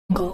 मंदसौर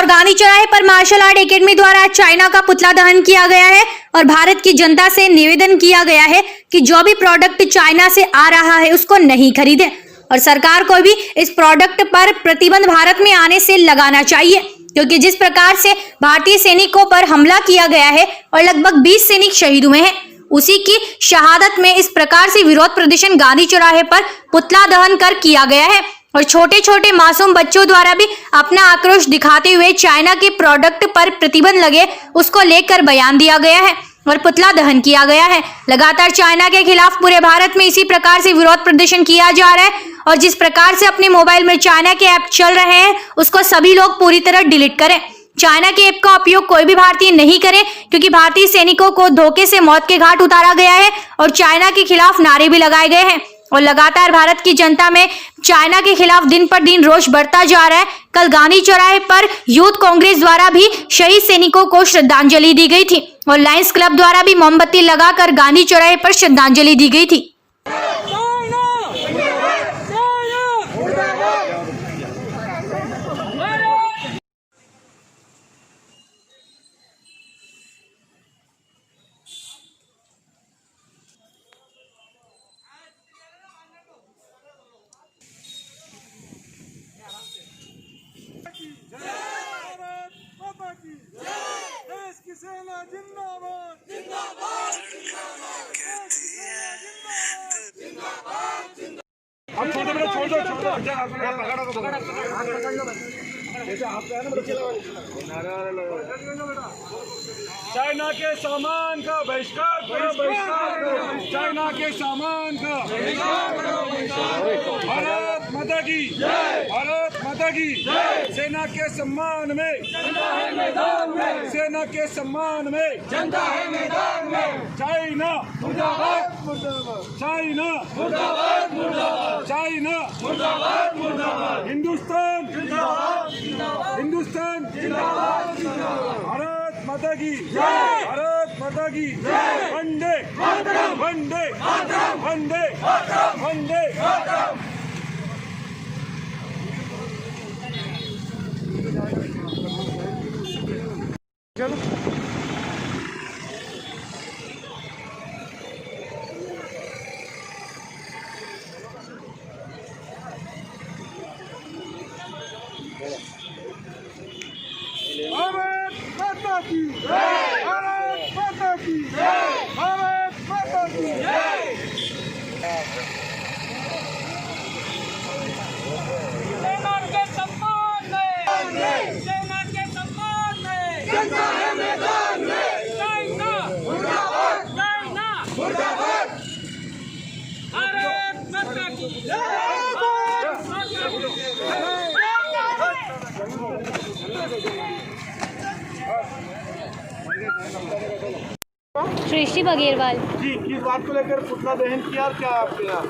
गांधी चौराहे पर martial art academy द्वारा चाइना का पुतला दहन किया गया है और भारत की जनता से निवेदन किया गया है कि जो भी प्रोडक्ट चाइना से आ रहा है उसको नहीं खरीदें और सरकार को भी इस प्रोडक्ट पर प्रतिबंध भारत में आने से लगाना चाहिए, क्योंकि जिस प्रकार से भारतीय सैनिकों पर हमला किया गया है और लगभग 20 सैनिक शहीद हुए हैं, उसी की शहादत में इस प्रकार से विरोध प्रदर्शन गांधी चौराहे पर पुतला दहन कर किया गया है और छोटे छोटे मासूम बच्चों द्वारा भी अपना आक्रोश दिखाते हुए चाइना के प्रोडक्ट पर प्रतिबंध लगे उसको लेकर बयान दिया गया है और पुतला दहन किया गया है। लगातार चाइना के खिलाफ पूरे भारत में इसी प्रकार से विरोध प्रदर्शन किया जा रहा है और जिस प्रकार से अपने मोबाइल में चाइना के ऐप चल रहे हैं उसको सभी लोग पूरी तरह डिलीट करें। चाइना के ऐप का उपयोग कोई भी भारतीय नहीं करे, क्योंकि भारतीय सैनिकों को धोखे से मौत के घाट उतारा गया है और चाइना के खिलाफ नारे भी लगाए गए हैं और लगातार भारत की जनता में चाइना के खिलाफ दिन पर दिन रोष बढ़ता जा रहा है। कल गांधी चौराहे पर यूथ कांग्रेस द्वारा भी शहीद सैनिकों को श्रद्धांजलि दी गई थी और लायंस क्लब द्वारा भी मोमबत्ती लगाकर गांधी चौराहे पर श्रद्धांजलि दी गई थी। देश की सेना जिंदाबाद जिंदाबाद जिंदाबाद। अब छोटे बड़े छोड़ दो जैसे आप चाइना के सामान का बहिष्कार करो, चाइना के सामान का भारत माता की भारत माता की सेना के सम्मान में सेना के सम्मान में जनता है मैदान में। चाइना मुर्दाबाद मुर्दाबाद, चाइना मुर्दाबाद मुर्दाबाद, चाइना मुर्दाबाद मुर्दाबाद, हिंदुस्तान जिंदाबाद हिंदुस्तान जिंदाबाद, भारत माता की भारत माता की वंदे वंदे वंदे वंदे। भारत माता की भारत माता की भारत माता की सेना के सम्मान में सेना के सम्मान में जनता है मैदान में। चाइना मुर्दाबाद चाइना मुर्दाबाद, भारत माता की भारत माता की। सृष्टि बघेरवाल जी, किस बात को लेकर पुतला दहन किया और क्या आपके यहाँ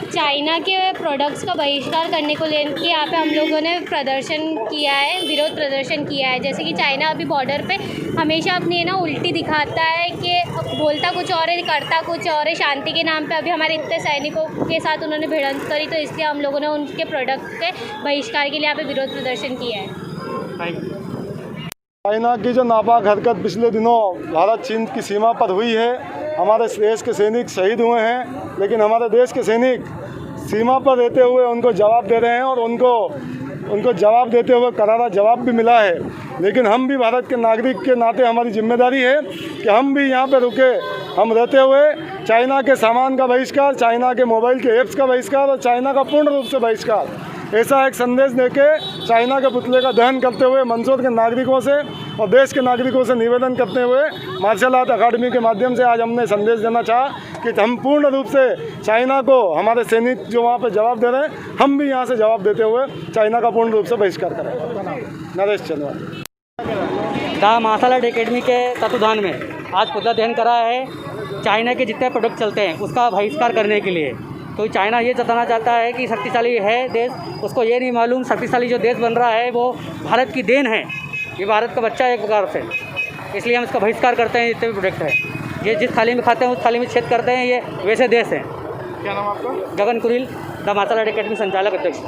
चाइना के प्रोडक्ट्स का बहिष्कार करने को लेकर यहाँ पे हम लोगों ने प्रदर्शन किया है, विरोध प्रदर्शन किया है। जैसे कि चाइना अभी बॉर्डर पे हमेशा अपनी उल्टी दिखाता है कि बोलता कुछ और है करता कुछ और है। शांति के नाम पे अभी हमारे इतने सैनिकों के साथ उन्होंने भिड़ंत करी, तो इसलिए हम लोगों ने उनके प्रोडक्ट के बहिष्कार के लिए यहाँ पे विरोध प्रदर्शन किया है। चाइना की जो नापाक हरकत पिछले दिनों भारत चीन की सीमा पर हुई है, हमारे देश के सैनिक शहीद हुए हैं, लेकिन हमारे देश के सैनिक सीमा पर रहते हुए उनको जवाब दे रहे हैं और उनको जवाब देते हुए करारा जवाब भी मिला है। लेकिन हम भी भारत के नागरिक के नाते हमारी जिम्मेदारी है कि हम भी यहाँ पर रुके, हम रहते हुए चाइना के सामान का बहिष्कार, चाइना के मोबाइल के ऐप्स का बहिष्कार और चाइना का पूर्ण रूप से बहिष्कार, ऐसा एक संदेश देके चाइना के पुतले का दहन करते हुए मंदसौर के नागरिकों से और देश के नागरिकों से निवेदन करते हुए मार्शल आर्ट अकादमी के माध्यम से आज हमने संदेश देना चाहा कि हम पूर्ण रूप से चाइना को, हमारे सैनिक जो वहाँ पे जवाब दे रहे हैं, हम भी यहाँ से जवाब देते हुए चाइना का पूर्ण रूप से बहिष्कार करें। नरेश चंद्र मार्शल आर्ट एकेडमी के तत्वाधान में आज पुतला दहन करा है चाइना के जितने प्रोडक्ट चलते हैं उसका बहिष्कार करने के लिए। तो चाइना ये जताना चाहता है कि शक्तिशाली है देश, उसको ये नहीं मालूम शक्तिशाली जो देश बन रहा है वो भारत की देन है, ये भारत का बच्चा है एक प्रकार से, इसलिए हम इसका बहिष्कार करते हैं जितने भी प्रोडक्ट है। ये जिस थाली में खाते हैं उस थाली में छेद करते हैं, ये वैसे देश हैं। क्या नाम आपका? Gagan Kuril, the martial art academy संचालक अध्यक्ष।